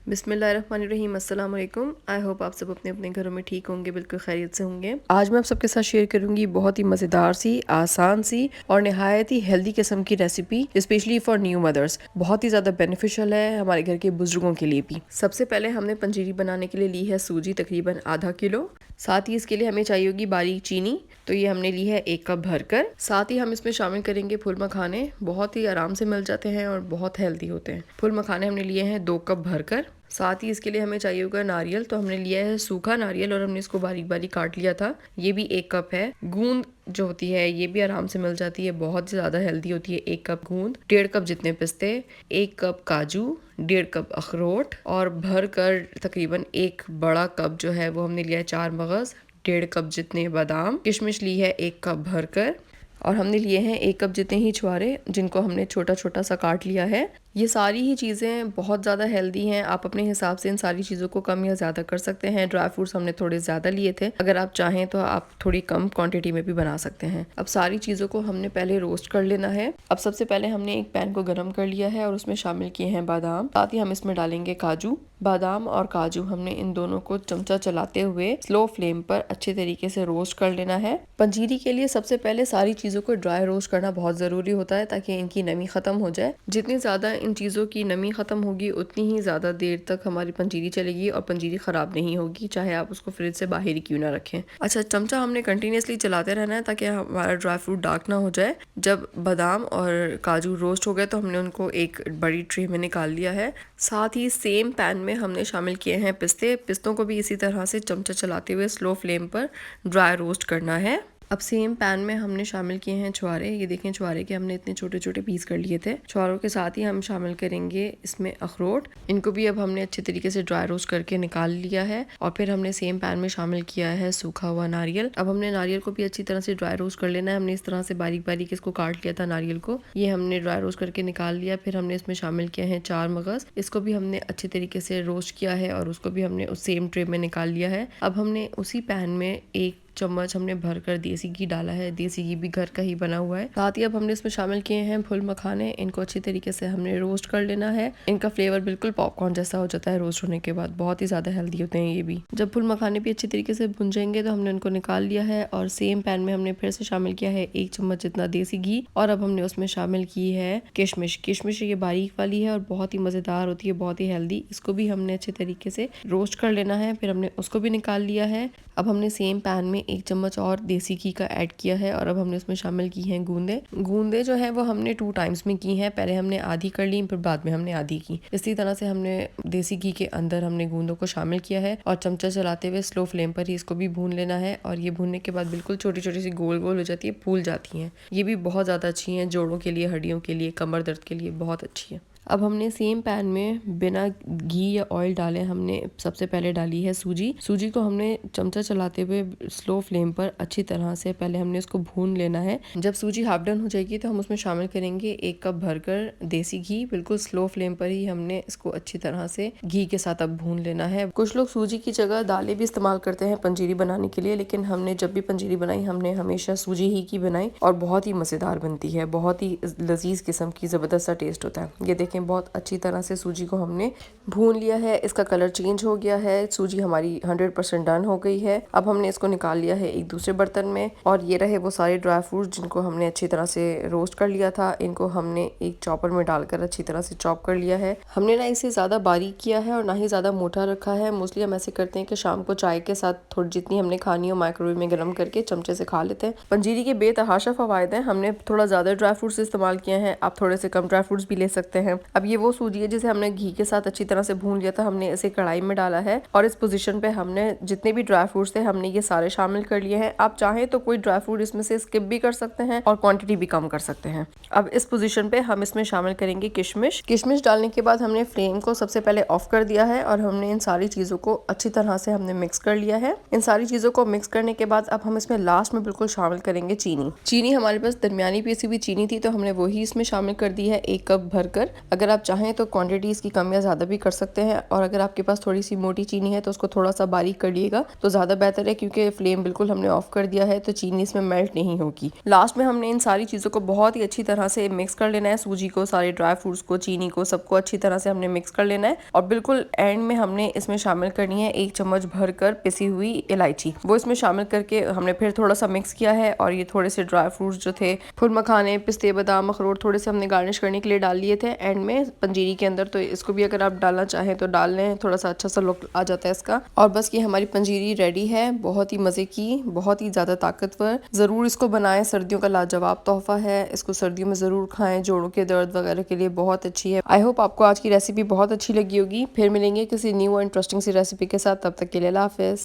बिस्मिल्लाहिर्रहमानिर्रहीम, अस्सलाम वालेकुम। आई होप आप सब अपने अपने घरों में ठीक होंगे, बिल्कुल खैरियत से होंगे। आज मैं आप सबके साथ शेयर करूंगी बहुत ही मज़ेदार सी, आसान सी और नहायत ही हेल्दी किस्म की recipe, specially for new mothers. बहुत ही ज़्यादा बेनिफिशियल है हमारे घर के बुजुर्गों के लिए भी। सबसे पहले हमने पंजीरी बनाने के लिए ली है सूजी तकरीबन आधा किलो। साथ ही इसके लिए हमें चाहिए होगी बारीक चीनी, तो ये हमने ली है 1 कप भरकर। साथ ही हम इसमें शामिल करेंगे फुल मखाने, बहुत ही आराम से मिल जाते हैं और बहुत हेल्दी होते हैं। फुल मखाने हमने लिए हैं 2 कप भरकर। साथ ही इसके लिए हमें चाहिए होगा नारियल, तो हमने लिया है सूखा नारियल और हमने इसको बारीक बारीक काट लिया था, ये भी 1 कप है। गूंद जो होती है ये भी आराम से मिल जाती है, बहुत ज़्यादा हेल्दी होती है। 1 कप गूंद, 1.5 कप जितने पिस्ते, 1 कप काजू, 1.5 कप अखरोट और भर कर तकरीबन 1 बड़ा कप जो है वो हमने लिया है 4 मगज़, 1.5 कप जितने बादाम, किशमिश ली है 1 कप भरकर और हमने लिए हैं 1 कप जितने ही छुआरे, जिनको हमने छोटा छोटा सा काट लिया है। ये सारी ही चीज़ें बहुत ज़्यादा हेल्दी हैं, आप अपने हिसाब से इन सारी चीज़ों को कम या ज़्यादा कर सकते हैं। ड्राई फ्रूट्स हमने थोड़े ज़्यादा लिए थे, अगर आप चाहें तो आप थोड़ी कम क्वांटिटी में भी बना सकते हैं। अब सारी चीज़ों को हमने पहले रोस्ट कर लेना है। अब सबसे पहले हमने एक पैन को गर्म कर लिया है और उसमें शामिल किए हैं बादाम, साथ ही हम इसमें डालेंगे काजू। बादाम और काजू हमने इन दोनों को चमचा चलाते हुए स्लो फ्लेम पर अच्छे तरीके से रोस्ट कर लेना है। पंजीरी के लिए सबसे पहले सारी चीज़ों को ड्राई रोस्ट करना बहुत ज़रूरी होता है, ताकि इनकी नमी ख़त्म हो जाए। जितनी ज़्यादा इन चीज़ों की नमी ख़त्म होगी उतनी ही ज़्यादा देर तक हमारी पंजीरी चलेगी और पंजीरी ख़राब नहीं होगी, चाहे आप उसको फ्रिज से बाहर ही क्यों ना रखें। अच्छा, चमचा हमने कंटिन्यूसली चलाते रहना है ताकि हमारा ड्राई फ्रूट डार्क ना हो जाए। जब बादाम और काजू रोस्ट हो गए तो हमने उनको एक बड़ी ट्रे में निकाल लिया है। साथ ही सेम पैन में हमने शामिल किए हैं पिस्ते। पिस्तों को भी इसी तरह से चमचा चलाते हुए स्लो फ्लेम पर ड्राई रोस्ट करना है। अब सेम पैन में हमने शामिल किए हैं छुआरे। ये देखें, छुआरे के हमने इतने छोटे छोटे पीस कर लिए थे। छुआरों के साथ ही हम शामिल करेंगे इसमें अखरोट। इनको भी अब हमने अच्छे तरीके से ड्राई रोस्ट करके निकाल लिया है और फिर हमने सेम पैन में शामिल किया है सूखा हुआ नारियल। अब हमने नारियल को भी अच्छी तरह से ड्राई रोस्ट कर लेना है। हमने इस तरह से बारीक बारीक इसको काट लिया था नारियल को, ये हमने ड्राई रोस्ट करके निकाल लिया। फिर हमने इसमें शामिल किया है 4 मगज़, इसको भी हमने अच्छे तरीके से रोस्ट किया है और उसको भी हमने उस सेम ट्रे में निकाल लिया है। अब हमने उसी पैन में 1 चम्मच हमने भरकर देसी घी डाला है। देसी घी भी घर का ही बना हुआ है। साथ ही अब हमने इसमें शामिल किए हैं फुल मखाने। इनको अच्छी तरीके से हमने रोस्ट कर लेना है। इनका फ्लेवर बिल्कुल पॉपकॉर्न जैसा हो जाता है रोस्ट होने के बाद, बहुत ही ज़्यादा हेल्दी होते हैं ये भी। जब फुल मखाने भी अच्छी तरीके से भुन जाएंगे तो हमने उनको निकाल लिया है और सेम पैन में हमने फिर से शामिल किया है 1 चम्मच जितना देसी घी और अब हमने उसमें शामिल की है किशमिश। किशमिश ये बारीक वाली है और बहुत ही मज़ेदार होती है, बहुत ही हेल्दी। इसको भी हमने अच्छे तरीके से रोस्ट कर लेना है। फिर हमने उसको भी निकाल लिया है। अब हमने सेम पैन में 1 चम्मच और देसी घी का ऐड किया है और अब हमने उसमें शामिल की हैं गूंदे। गूंदे जो है वो हमने 2 टाइम्स में की हैं, पहले हमने आधी कर ली, फिर बाद में हमने आधी की। इसी तरह से हमने देसी घी के अंदर हमने गूंदों को शामिल किया है और चमचा चलाते हुए स्लो फ्लेम पर ही इसको भी भून लेना है। और ये भूनने के बाद बिल्कुल छोटी छोटी सी गोल गोल हो जाती है, फूल जाती हैं। ये भी बहुत ज़्यादा अच्छी हैं जोड़ों के लिए, हड्डियों के लिए, कमर दर्द के लिए बहुत अच्छी है। अब हमने सेम पैन में बिना घी या ऑयल डाले हमने सबसे पहले डाली है सूजी। सूजी को हमने चमचा चलाते हुए स्लो फ्लेम पर अच्छी तरह से पहले हमने इसको भून लेना है। जब सूजी हाफ डन हो जाएगी तो हम उसमें शामिल करेंगे 1 कप भरकर देसी घी। बिल्कुल स्लो फ्लेम पर ही हमने इसको अच्छी तरह से घी के साथ अब भून लेना है। कुछ लोग सूजी की जगह दालें भी इस्तेमाल करते हैं पंजीरी बनाने के लिए, लेकिन हमने जब भी पंजीरी बनाई हमने हमेशा सूजी ही की बनाई और बहुत ही मज़ेदार बनती है, बहुत ही लजीज किस्म की ज़बरदस्त सा टेस्ट होता है। ये देखें, बहुत अच्छी तरह से सूजी को हमने भून लिया है। इसका कलर चेंज हो गया है, सूजी हमारी 100% डन हो गई है। अब हमने इसको निकाल लिया है एक दूसरे बर्तन में और ये रहे वो सारे ड्राई फ्रूट जिनको हमने अच्छी तरह से रोस्ट कर लिया था। इनको हमने एक चॉपर में डालकर अच्छी तरह से चॉप कर लिया है। हमने ना इसे ज़्यादा बारीक किया है और ना ही ज़्यादा मोटा रखा है। मोस्टली हम ऐसे करते हैं कि शाम को चाय के साथ थोड़ी जितनी हमने खानी हो माइक्रोवेव में गर्म करके चमचे से खा लेते हैं। पंजीरी के बेतहाशा फ़वाइद हैं। हमने थोड़ा ज़्यादा ड्राई फ्रूट्स इस्तेमाल किए हैं, आप थोड़े से कम ड्राई फ्रूट्स भी ले सकते हैं। अब ये वो सूजी है जिसे हमने घी के साथ अच्छी तरह से भून लिया था। हमने इसे कढ़ाई में डाला है और इस पोजीशन पे हमने जितने भी ड्राई फ्रूट्स थे हमने ये सारे शामिल कर लिए हैं। आप चाहें तो कोई ड्राई फ्रूट इसमें से स्किप भी कर सकते हैं और क्वांटिटी भी कम कर सकते हैं। अब इस पोजीशन पे हम इसमें शामिल करेंगे किशमिश। किशमिश डालने के बाद हमने फ्लेम को सबसे पहले ऑफ कर दिया है और हमने इन सारी चीज़ों को अच्छी तरह से हमने मिक्स कर लिया है। इन सारी चीज़ों को मिक्स करने के बाद अब हम इसमें लास्ट में बिल्कुल शामिल करेंगे चीनी। चीनी हमारे पास दरमियानी पीसी हुई चीनी थी तो हमने वही इसमें शामिल कर दी है 1 कप भरकर। अगर आप चाहें तो क्वांटिटीज़ की कम या ज़्यादा भी कर सकते हैं, और अगर आपके पास थोड़ी सी मोटी चीनी है तो उसको थोड़ा सा बारीक कर लिएगा तो ज़्यादा बेहतर है, क्योंकि फ्लेम बिल्कुल हमने ऑफ कर दिया है तो चीनी इसमें मेल्ट नहीं होगी। लास्ट में हमने इन सारी चीज़ों को बहुत ही अच्छी तरह से मिक्स कर लेना है, सूजी को, सारे ड्राई फ्रूट्स को, चीनी को, सबको अच्छी तरह से हमने मिक्स कर लेना है। और बिल्कुल एंड में हमने इसमें शामिल करनी है 1 चम्मच भरकर पिसी हुई इलायची, वो इसमें शामिल करके हमने फिर थोड़ा सा मिक्स किया है। और ये थोड़े से ड्राई फ्रूट्स जो थे, फुल मखाने, पिस्ते, बादाम, अखरोट, थोड़े से हमने गार्निश करने के लिए डाल लिए थे एंड में पंजीरी के अंदर, तो इसको भी अगर आप डालना चाहें तो डाल लें, थोड़ा सा अच्छा सा लुक आ जाता है इसका। और बस ये हमारी पंजीरी रेडी है, बहुत ही मज़े की, बहुत ही ज़्यादा ताकतवर। ज़रूर इसको बनाएं, सर्दियों का लाजवाब तोहफा है, इसको सर्दियों में ज़रूर खाएं, जोड़ों के दर्द वगैरह के लिए बहुत अच्छी है। आई होप आपको आज की रेसिपी बहुत अच्छी लगी होगी। फिर मिलेंगे किसी न्यू और इंटरेस्टिंग सी रेसिपी के साथ, तब तक के लिए अल्लाह हाफिज़।